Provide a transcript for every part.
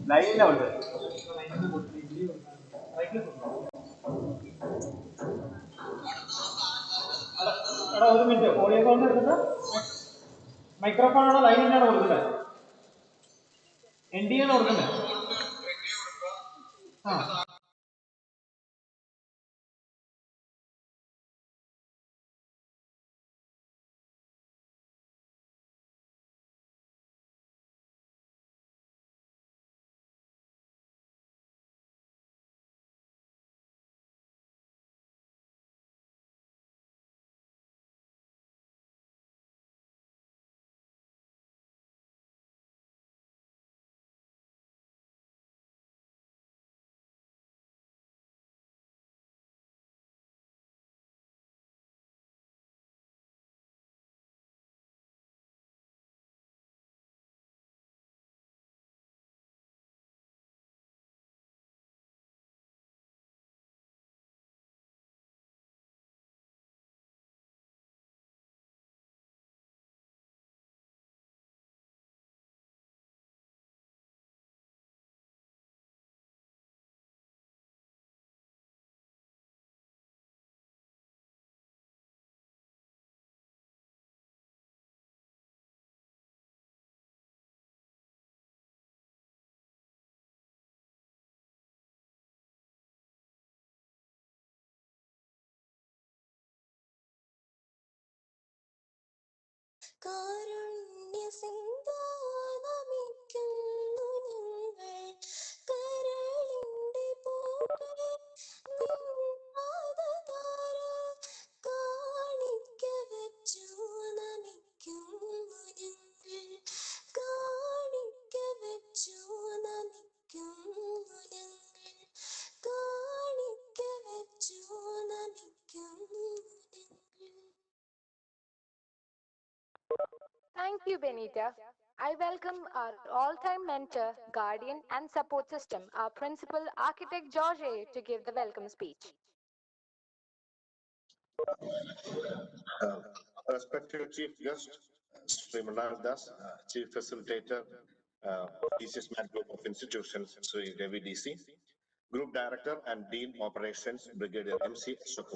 ലൈനിലാ ഉള്ളത്. എടാ ഒരു മിനിറ്റ്, ഓഡിയോ കോൺ എടുത്തിട്ട് മൈക്രോഫോൺ ആണോ ലൈനിനാണോ കൊടുക്കുന്നത്? എൻ ഡി ആണ് കൊടുക്കുന്നത്. ആ കാരുണ്യ സിന്ധാനമിക്കുന്നു ഞങ്ങൾ കരളിന്റെ പൂക്കളെ നിൻപാദതാര കാണിക്ക വെച്ചു നമിക്കുന്നു ഞങ്ങൾ കാണിക്ക വെച്ചു നമിക്കുന്നു ഞങ്ങൾ കാണിക്ക വെച്ചു നമിക്കുന്നു ഞങ്ങൾ. Thank you, Benita. I welcome our all-time mentor, guardian, and support system, our principal, architect George A, to give the welcome speech. Respected Chief Guest, Sri Mrinal Das, Chief Facilitator, DCS Man Group of Institutions, Sri Ravi DC, Group Director and Dean Operations, Brigadier MC Ashok,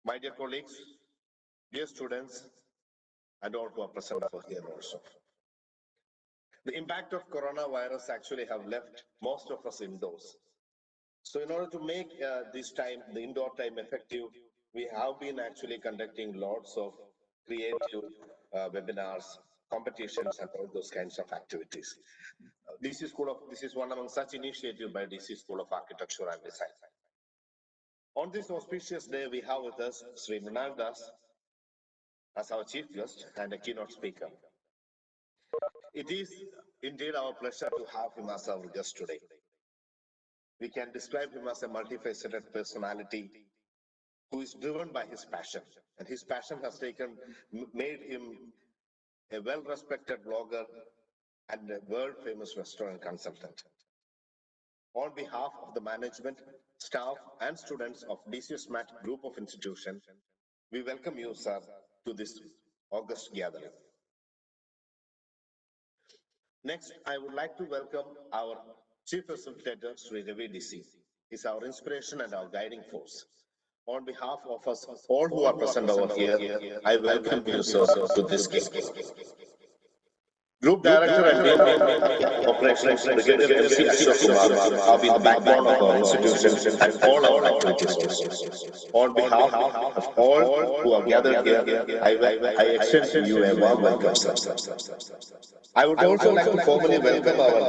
my dear colleagues, dear students, and all who are present over here also. The impact of coronavirus actually have left most of us indoors. So in order to make this time, the indoor time effective, we have been actually conducting lots of creative webinars, competitions, and all those kinds of activities. This is one among such initiative by DC School of Architecture and Design. On this auspicious day, we have with us Sri Mrinal Das as our chief guest and a keynote speaker. It is indeed our pleasure to have him as our guest today. We can describe him as a multifaceted personality who is driven by his passion, and his passion has made him a well-respected blogger and a world-famous restaurant consultant. On behalf of the management, staff, and students of DCS MAT Group of Institutions, we welcome you, sir, to this August gathering. Next, I would like to welcome our Chief Facilitator, Sri Ravi DC. He's our inspiration and our guiding force. On behalf of us, all who are present over here, I welcome you, sir, to this game. Group Director and Operations Brigadier MC Ashok have been the backbone of our institutions and all our activities also. On behalf of all who are gathered here, I extend to you a warm welcome, sir. I would also like to formally welcome our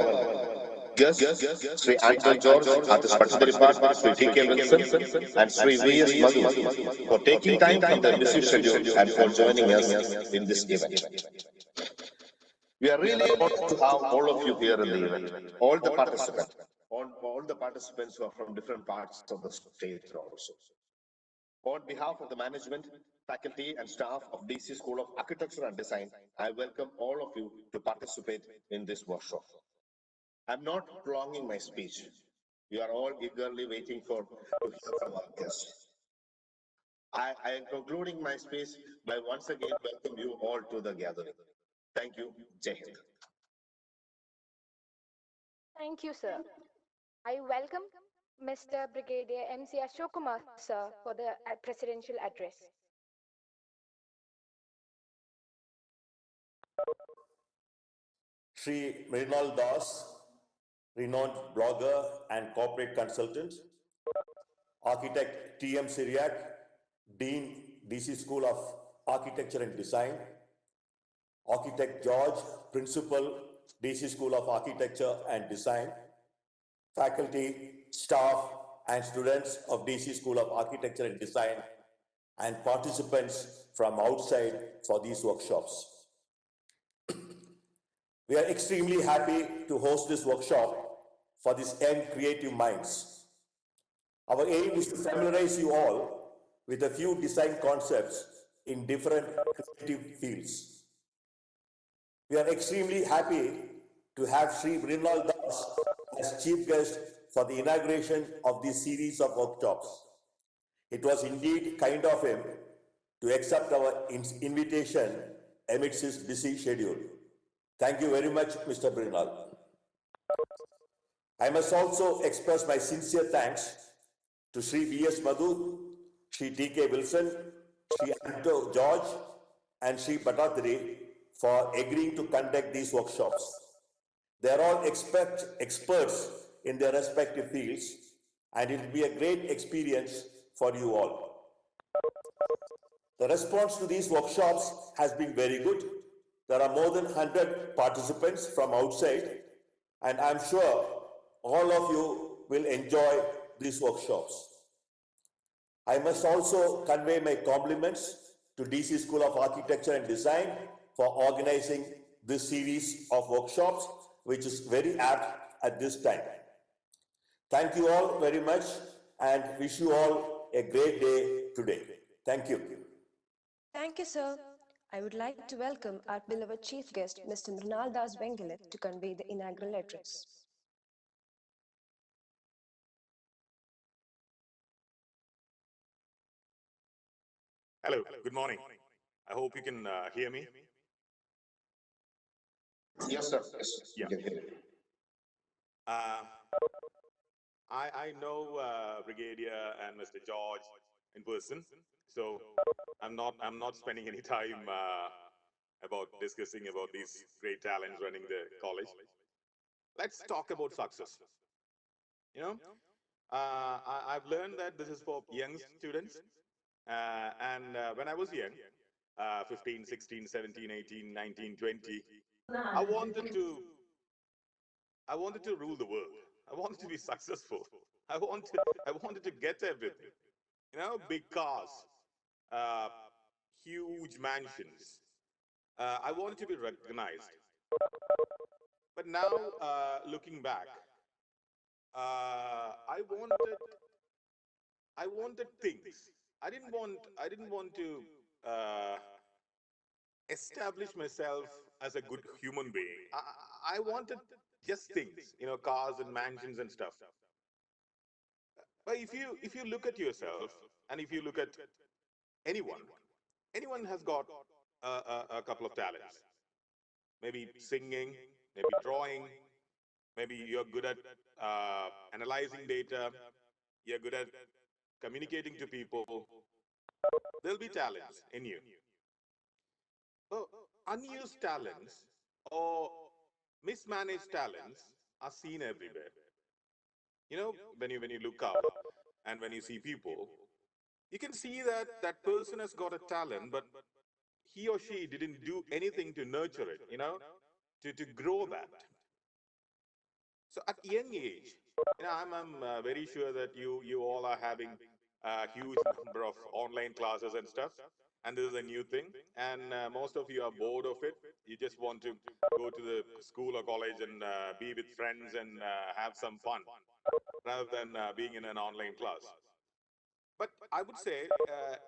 guests, Sri Angel George, Artist Particular Department, Sri T.K. Wilson, and Sri V.S. Madhu for taking time from their busy schedule and for joining us in this event. We are really honored to have all of you here in the event, all the participants who are from different parts of the state also. On behalf of the management, faculty, and staff of DC School of Architecture and Design, I welcome all of you to participate in this workshop. I'm not prolonging my speech. You are all eagerly waiting to hear from our guests. I am concluding my speech by once again welcome you all to the gathering. Thank you. Jai Hind. Thank you, sir. I welcome Mr. Brigadier M.C. Ashok sir, for the presidential address. Sri Mrinal Das, renowned blogger and corporate consultant, architect T.M. Syriac, Dean, DC School of Architecture and Design, architect George, Principal, DC School of Architecture and Design, faculty, staff, and students of DC School of Architecture and Design, and participants from outside for these workshops. We are extremely happy to host this workshop for these young creative minds. Our aim is to familiarize you all with a few design concepts in different creative fields. We are extremely happy to have Sri Mrinal Das as chief guest for the inauguration of this series of workshops. It was indeed kind of him to accept our invitation amidst his busy schedule. Thank you very much, Mr. Mrinal. I must also express my sincere thanks to Sri V.S. Madhu, Sri T.K. Wilson, Sri Anto George, and Sri Bhattacharya for agreeing to conduct these workshops. They are all experts in their respective fields, and it will be a great experience for you all. The response to these workshops has been very good. There are more than 100 participants from outside, and I'm sure all of you will enjoy these workshops. I must also convey my compliments to DC School of Architecture and Design for organizing this series of workshops, which is very apt at this time. Thank you all very much and wish you all a great day today. Thank you. Thank you, sir. I would like to welcome our beloved chief guest, Mr. Mrinal Das Bengalit, to convey the inaugural address. Hello, good morning. I hope you can hear me. Yes, sir. Yes, Yeah. you can hear it. I know Brigadier and Mr. George in person, so I'm not spending any time about discussing about these great talents running the college. Let's talk about success. You know, I've learned that this is for young students, and when I was young, 15, 16, 17, 18, 19, 20, I wanted to rule the world. I wanted to be successful. I wanted to get everything. You know, big cars, uh, huge mansions. I wanted to be recognized. But now, looking back, I wanted things. I didn't want to uh, establish myself as a good human being. I wanted just things, you know, cars and mansions and stuff. But if you look at yourself, and if you look at anyone, anyone has got a couple of talents. Maybe singing, maybe drawing, maybe you're good at analyzing data, you're good at communicating to people. There'll be talents in you. Well, unused talents or mismanaged talents are seen everywhere. You know, when you look out and when you see people, you can see that that person has got a talent, but he or she didn't do anything to nurture it, you know, to grow that. So at young age, you know, I'm very sure that you all are having a huge number of online classes and stuff, and this is a new thing, and most of you are bored of it. You just want to go to the school or college and be with friends and have some fun, rather than being in an online class. But I would say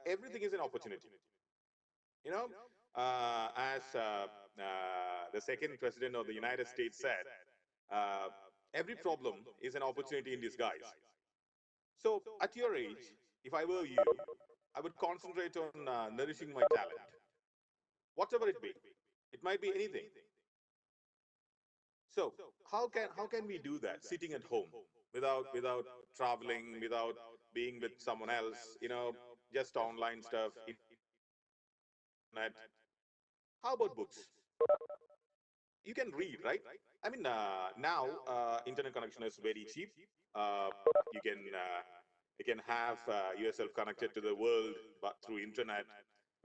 everything is an opportunity. You know, as the second president of the United States said, uh, every problem is an opportunity in disguise. So, at your age, if I were you, I would concentrate on nourishing my talent, whatever it be. It might be anything. So how can we do that sitting at home without traveling, without being with someone else, just online stuff, internet? How about books? You can read, right? I mean, now internet connection is very cheap. Uh, you can have yourself connected to the world, but through internet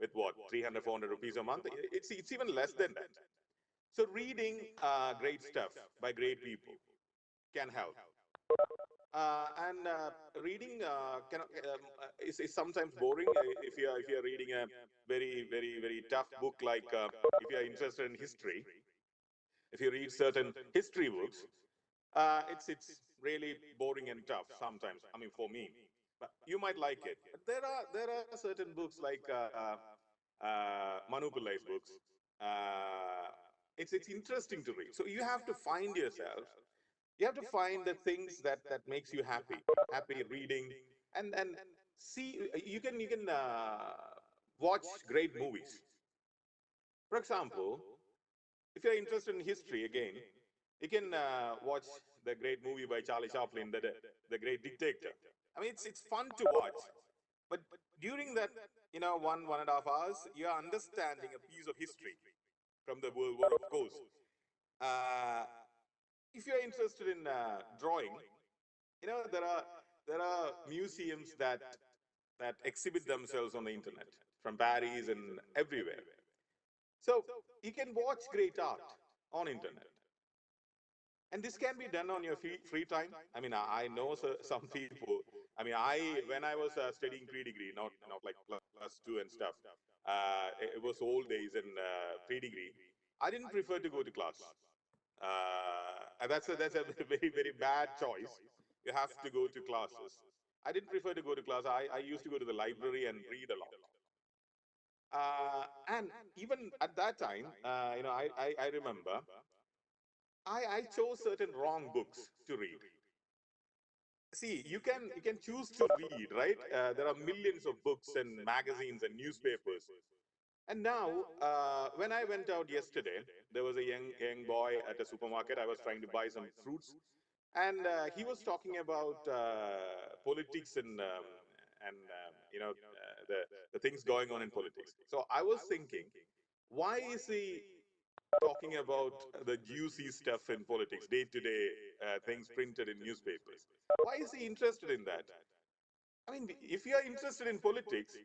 with what, 300, 400 rupees a month. It's even less than that. So reading great stuff by great people can help. And reading is sometimes boring if you're reading a very tough book, like if you're interested in history. If you read certain history books, it's really boring and tough sometimes. I mean, for me, but you might like it. But there are certain books like Manu Pillai's books. Uh, it's interesting to read. So you have to find yourself. You have to find the things that makes you happy reading, and see, you can watch great movies. For example, if you're interested in history again, you can watch the great movie by Charlie Chaplin, the Great Dictator. I mean, it's fun to watch, but during that, 1.5 hours, you're understanding a piece of history from the World War, of course. Uh, if you're interested in drawing, there are museums that exhibit themselves on the internet from Paris and everywhere. So you can watch great art on internet. And this can be done on your free time. I mean, I know some people. I mean, when I was studying pre-degree, not like plus two and stuff. It was old days in pre-degree. I didn't prefer to go to class. And that's a very bad choice. You have to go to classes. I didn't prefer to go to class. I used to go to the library and read a lot. And even at that time, I remember I chose certain wrong books to read. See, you can choose to read, right? There are millions of books and magazines and newspapers. And now, when I went out yesterday, there was a young boy at a supermarket. I was trying to buy some fruits, and he was talking about politics and the things going on in politics. So I was thinking, why is he talking about the juicy stuff in politics, day-to-day things printed in newspapers? Why is he interested in that? I mean, if you are interested in politics,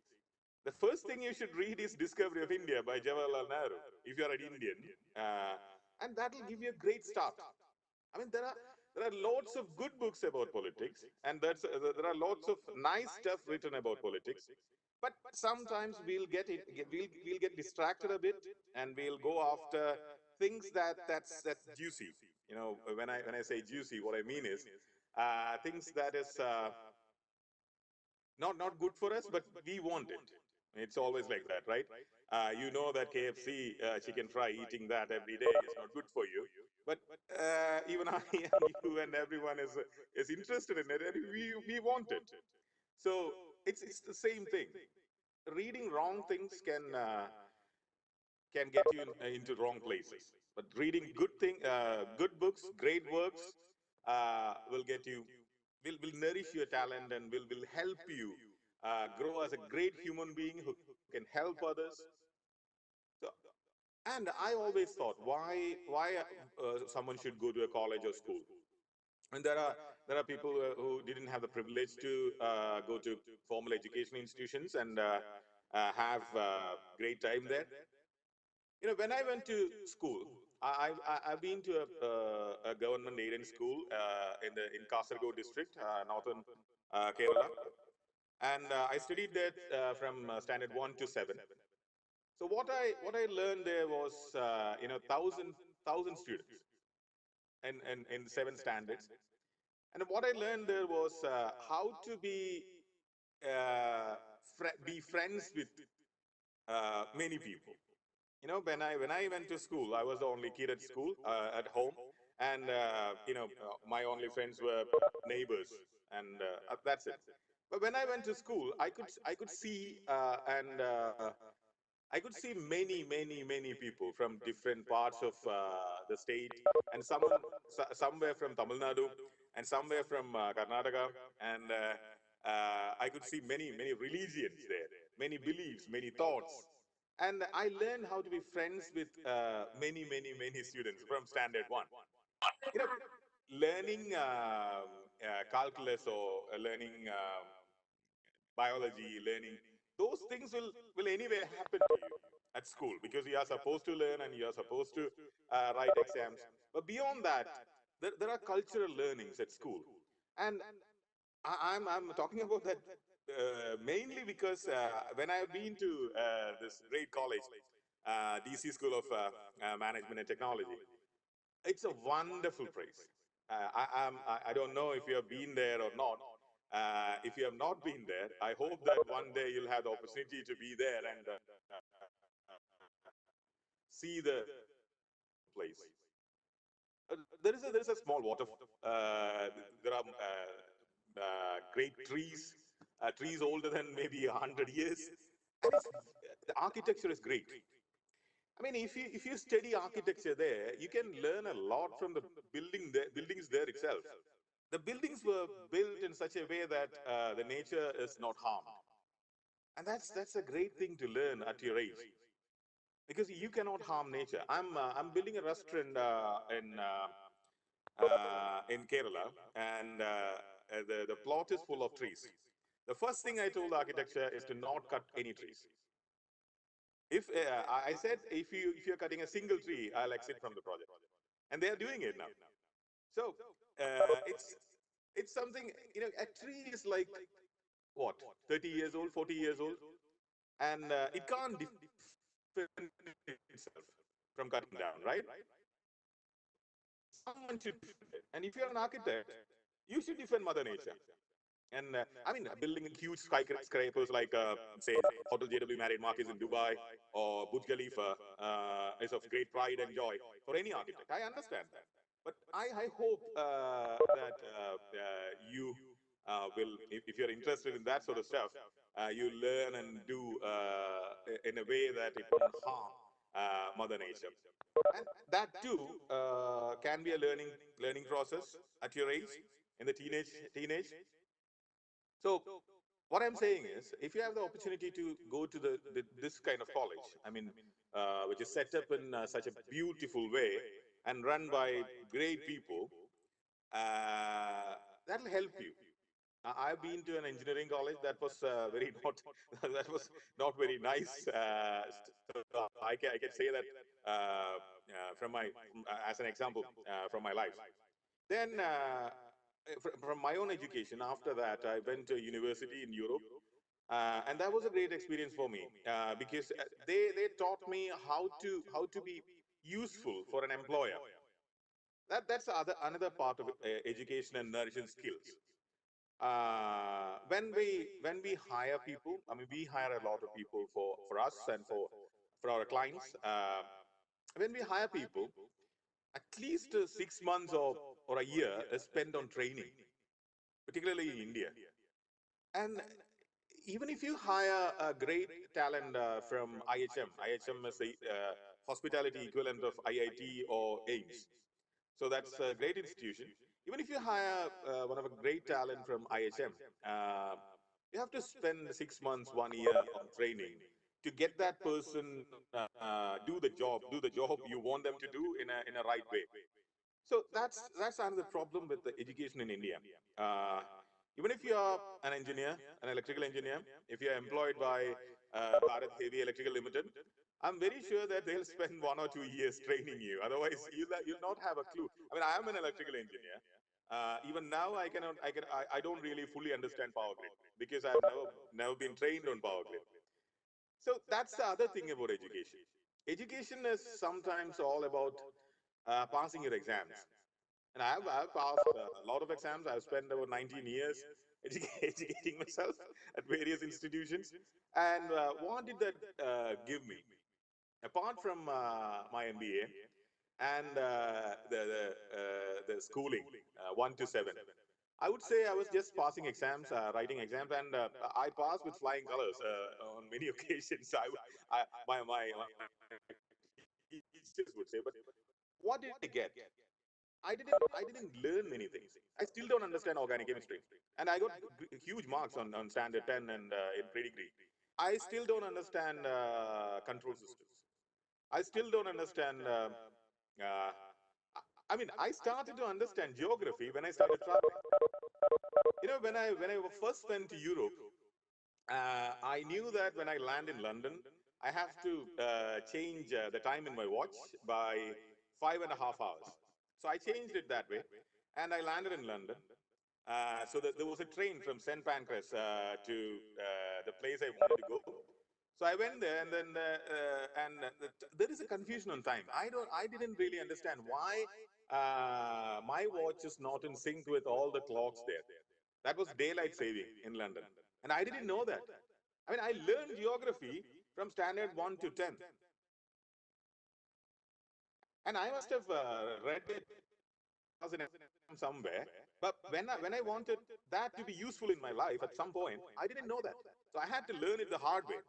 the first thing you should read is Discovery of India by Jawaharlal Nehru, if you are an Indian, uh, and that will give you a great start. I mean, there are lots of good books about politics, and there are lots of nice stuff written about politics. But sometimes we'll get distracted a bit, and we'll go after things that's juicy. When I say juicy, what I mean is things that is not good for us, but we want it. It's always like that, right? You know that KFC chicken fry, eating that every day is not good for you, but even I and you and everyone is interested in it, and we want it. So it's the same thing. Reading wrong things can get you into wrong places, but reading good books, great works, will get you, will nourish your talent, and will help you grow as a great human being who can help others. So, and I always thought, why someone should go to a college or school. And there are people who didn't have the privilege to go to formal education institutions and have great time there. When I went to school, I've been to a government aided school in Kasaragod district, northern Kerala, and I studied there from standard 1 to 7. So what I learned there was, thousand students in 7 standards, and what I learned there was how to be friends with many people. When I went to school, I was the only kid at school, at home, and my only friends were neighbors, and that's it. But when I went to school, I could see, and I I could see many people from different parts of the state, and somewhere from Tamil Nadu, and somewhere from Karnataka, and I could see many religions there, many beliefs, many thoughts, and I learned how to be friends with many students from standard one. You know, learning calculus or learning biology, learning those things will anyway happen to you at school, because you are supposed to learn and you are supposed to write exams. But beyond that, there are cultural learnings at school, and I'm talking about that mainly because when I've been to this great college, DC School of Management and Technology, it's a wonderful place. I don't know if you have been there or not. If you have not been there, I hope that one day you'll have the opportunity to be there and see the place. There is a small waterfall. There are great trees older than maybe 100 years, and the architecture is great. I mean, if you study architecture there, you can learn a lot from the buildings there itself. The buildings were built in such a way that the nature is not harmed, and that's a great thing to learn at your age, because you cannot harm nature. I'm building a restaurant in Kerala, and the plot is full of trees. The first thing I told the architecture is to not cut any trees. If I said, if you're cutting a single tree, I'll exit from the project, and they are doing it now. So it's something, a tree is like what, 30 years old, 40 years old, and it can't defend itself from cutting down, right? Someone should defend it. And if you're an architect, you should defend Mother Nature. And I mean, building huge skyscrapers like, say, Hotel JW Marriott Marquis in Dubai or Burj Khalifa is of great pride and joy for any architect. I understand that. But I hope that you will, if you're interested in that sort of stuff, you learn and do in a way that it won't harm Mother Nature. And that too can be a learning process at your age, in the teenage. So what I'm saying is, if you have the opportunity to go to this kind of college, I mean, which is set up in such a beautiful way and run by great people, uh, that'll help you. I've been to an engineering college that was very not that was not very nice. So I can say that as an example from my life. Then, from my own education, after that, I went to a university in Europe, and that was a great experience for me because they taught me how to be useful for an employer. That's another part of education and nourishing skills. When we hire people, I mean, we hire a lot of people for us and for our clients. When we hire people, at least 6 months or a year is spent on training, particularly in India. And even if you hire a great talent from IHM is the hospitality equivalent of IIT or AIMS. So that's a great institution. Even if you hire one of a great talent from IHM, uh, you have to spend 6 months, 1 year on training to get that person do the job you want them to do in a right way. So that's another problem with the education in India. Uh, Even if you are an engineer, an electrical engineer, if you are employed by Bharat Heavy Electrical Limited, I'm very sure that they'll spend 1 or 2 years training you. Otherwise, you'll not have a clue. I mean, I am an electrical engineer. Even now, I don't really fully understand power grid because I've never been trained on power grid. So that's the other thing about education. Education is sometimes all about passing your exams. And I've passed a lot of exams. I've spent over 19 years educating myself at various institutions. And what did that give me? Apart from my MBA and the schooling, 1 to 7, I would say I was just passing exams, writing exams, and I passed with flying colors on many occasions. My teachers would say, but what did I get? I didn't learn many things. I still don't understand organic chemistry, and I got huge marks on standard 10 and in pre-degree. I still don't understand control systems. I still don't understand. Uh, I mean, I started to understand geography when I started traveling. When I first went to Europe, I knew that when I land in London, I have to change the time in my watch by 5.5 hours. So I changed it that way, and I landed in London. So there was a train from St. Pancras to the place I wanted to go. So I went there, and then there is a confusion on time. I didn't really understand why my watch is not in sync with all the clocks there. That was daylight saving in London, and I didn't know that. I mean, I learned geography from standard 1 to 10, and I must have read it as an exam somewhere. But when I wanted that to be useful in my life at some point, I didn't know that, so I had to learn it the hard way.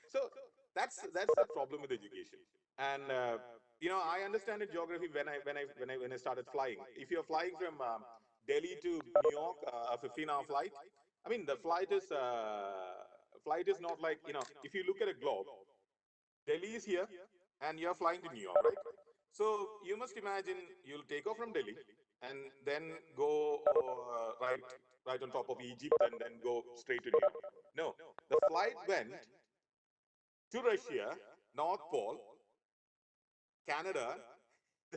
So that's the problem with education. And I understand it geography when I started flying. If you're flying from Delhi to New York, a 15-hour flight, I mean the flight is not like, if you look at a globe, Delhi is here, and you're flying to New York, right? So you must imagine you'll take off from Delhi and then go right on top of Egypt and then go straight to New York. No, the flight went to Russia, North Pole, Canada,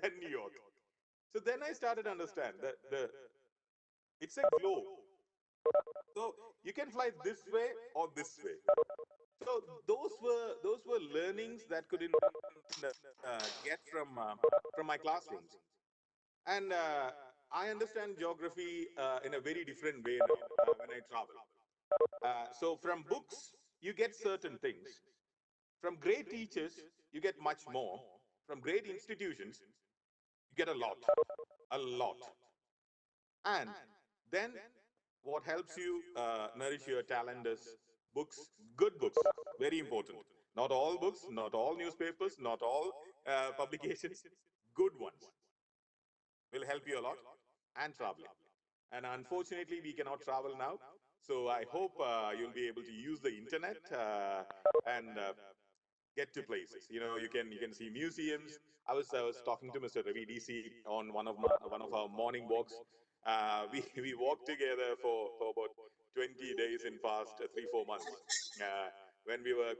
then New York. So then I started to understand that it's a globe. So you can fly this way or this way. So those were learnings that couldn't get from my classrooms. And I understand geography in a very different way now when I travel. So from books, you get certain things. From great teachers, you get much more. From great institutions, you get a lot, a lot. And then what helps you nourish your talent is books, good books, very important. Not all books, not all newspapers, not all publications, good ones will help you a lot, and traveling. And unfortunately, we cannot travel now. So I hope you'll be able to use the internet and get to places. You can see museums. I was talking to Mr. Ravi DC on one of our morning walks. We walked together for about 20 days in past 3-4 months when we were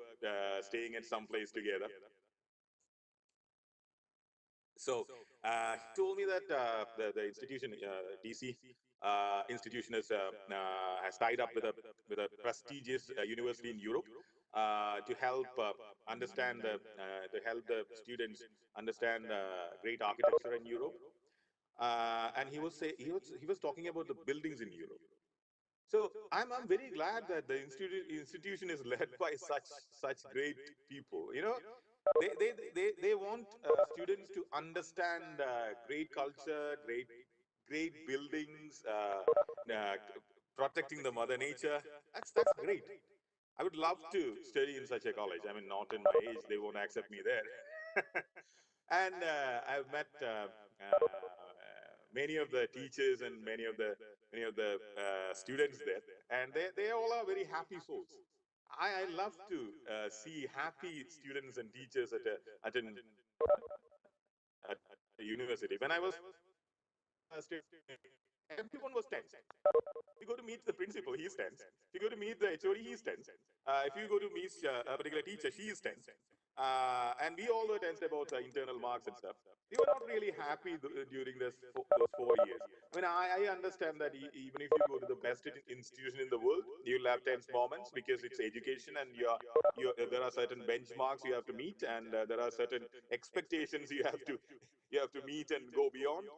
staying at some place together. So he told me that the institution, DC institution, has tied up with a prestigious university in Europe to help the students understand great architecture in Europe. And he was talking about the buildings in Europe. So I'm very glad that the institution is led by such great people. They want students to understand great culture, great buildings, protecting the mother nature. That's great. I would love to study in such a college. I mean, not in my age; they won't accept me there. And I've met many of the teachers and many of the students there, and they all are very happy souls. I love to see happy students and teachers at a university. When I was studying, everyone was tense. If you go to meet the principal, he's tense. If you go to meet the HOD, he's tense. If you go to meet a particular teacher, she is tense. And we all were tensed about the internal marks and stuff. We were not really happy during those 4 years. I mean, I understand that even if you go to the best institution in the world, you'll have tense moments because it's education, and there are certain benchmarks you have to meet, and there are certain expectations you have to meet and go beyond.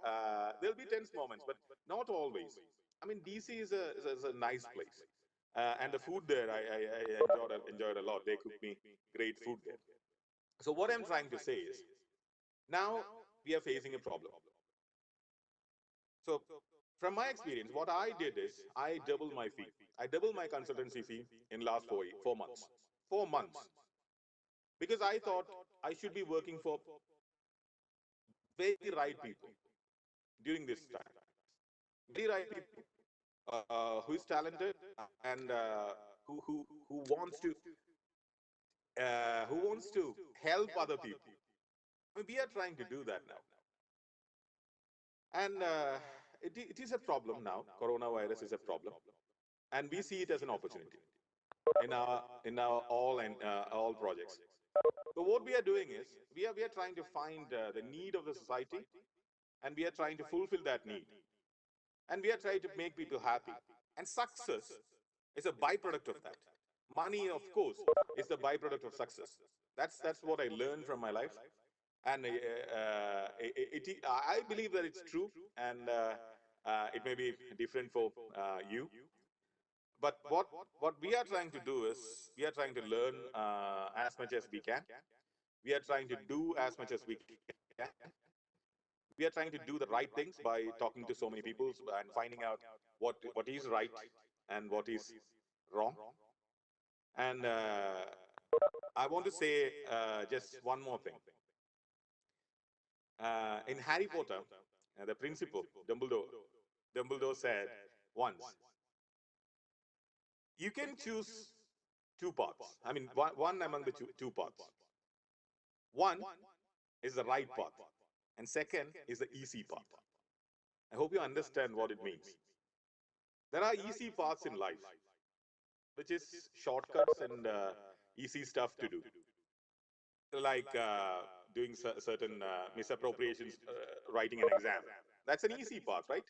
There'll be tense moments, but not always. I mean, DC is a nice place, and the food there I enjoyed a lot. They cook me great food there. So what I'm trying to say is, now we are facing a problem. So from my experience, what I did is I doubled my fee. I doubled my consultancy fee in last 4 months. 4 months. Because I thought I should be working for very right people during this time. Very right people who is talented and who wants to help other people. I mean, we are trying to do that now, and it is a problem now. Coronavirus is a problem, and we see it as an opportunity in our all projects. So what we are doing is we are trying to find the need of the society, and we are trying to fulfill that need, and we are trying to make people happy. And success is a byproduct of that. Money, of course, is the byproduct of success. That's what I learned from my life, and I believe that it's true, and it may be different for you. But what we are trying to do is we are trying to learn as much as we can. We are trying to do as much as we can. We are trying to do the right things by talking to so many people and finding out what is right and what is wrong. And I want to say just one more thing. In Harry Potter, the principal, Dumbledore said once, you can choose two paths. I mean, one among the two paths. One is the right path, and second is the easy path. I hope you understand what it means. There are easy paths in life, which is shortcuts and easy stuff to do, like doing certain misappropriations, writing an exam. That's an easy path, right?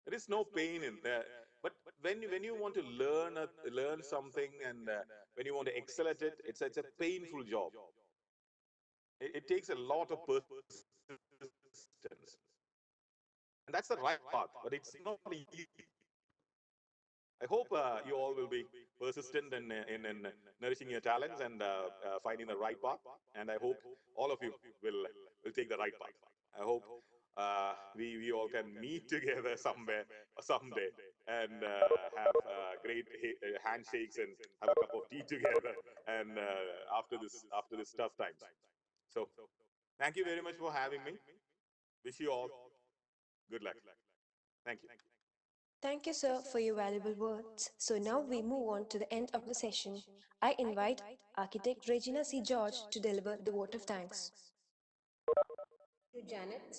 There is no pain in there. But when you want to learn something and when you want to excel at it, it's a painful job. It takes a lot of persistence, and that's the right path. But it's not easy. I hope you all will be persistent in nourishing your talents and finding the right path. And I hope all of you will take the right path. I hope we all can meet together somewhere or someday and have great handshakes and have a cup of tea together. And after this tough times. So thank you very much for having me. Wish you all good luck. Thank you. Thank you, sir, for your valuable words. So now we move on to the end of the session. I invite architect Regina C. George to deliver the vote of thanks. To Janet,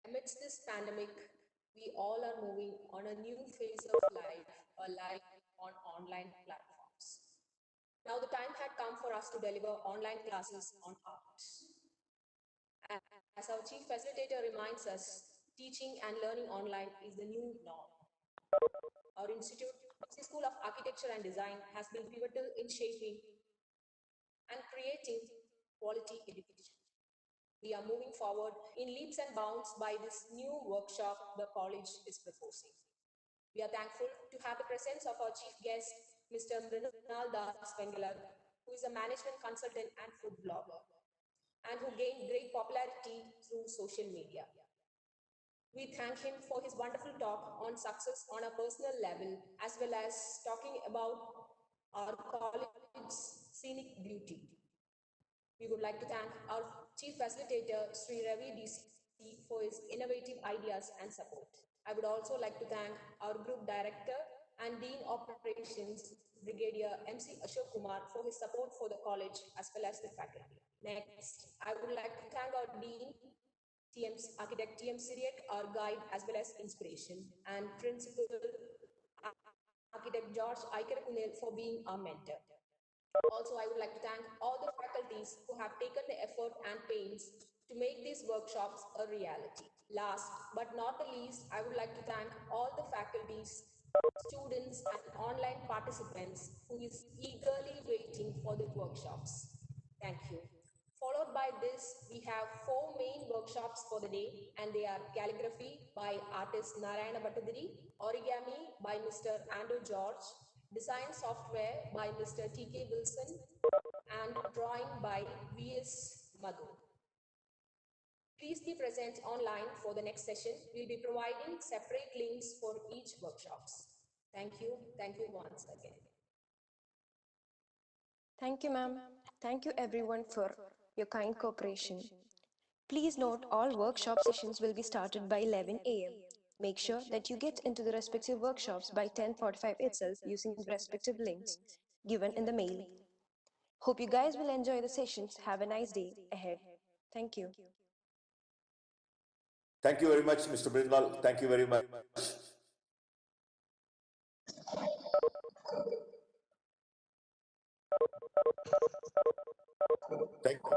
amidst this pandemic, we all are moving on a new phase of life, a life on online platforms. Now the time had come for us to deliver online classes on art. As our chief facilitator reminds us, teaching and learning online is the new norm. Our institute, the School of Architecture and Design, has been pivotal in shaping and creating quality education. We are moving forward in leaps and bounds by this new workshop the college is proposing. We are thankful to have the presence of our chief guest, Mr. Mrinal Das Vengalar, who is a management consultant and food blogger, and who gained great popularity through social media. We thank him for his wonderful talk on success on a personal level, as well as talking about our college's scenic beauty. We would like to thank our chief facilitator, Sri Ravi DC, for his innovative ideas and support. I would also like to thank our group director and Dean Operations, Brigadier MC Ashok Kumar, for his support for the college as well as the faculty. Next, I would like to thank our Dean, Architect TM Syriac, our guide as well as inspiration, and Principal Architect George Aikarakunel for being our mentor. Also, I would like to thank all the faculties who have taken the effort and pains to make these workshops a reality. Last but not the least, I would like to thank all the faculties, students, and online participants who is eagerly waiting for the workshops. Thank you. Followed by this, we have 4 main workshops for the day, and they are calligraphy by artist Narayana Bhattadiri, origami by Mr. Andrew George, design software by Mr. T.K. Wilson, and drawing by V.S. Madhu. Please be present online for the next session. We'll be providing separate links for each workshops. Thank you. Thank you once again. Thank you, ma'am. Thank you everyone for your kind cooperation. Please note all workshop sessions will be started by 11 a.m. Make sure that you get into the respective workshops by 10:45 itself using the respective links given in the mail. Hope you guys will enjoy the sessions. Have a nice day ahead. Thank you. Thank you very much, Mr. Mrinal. Thank you very much. Thank you.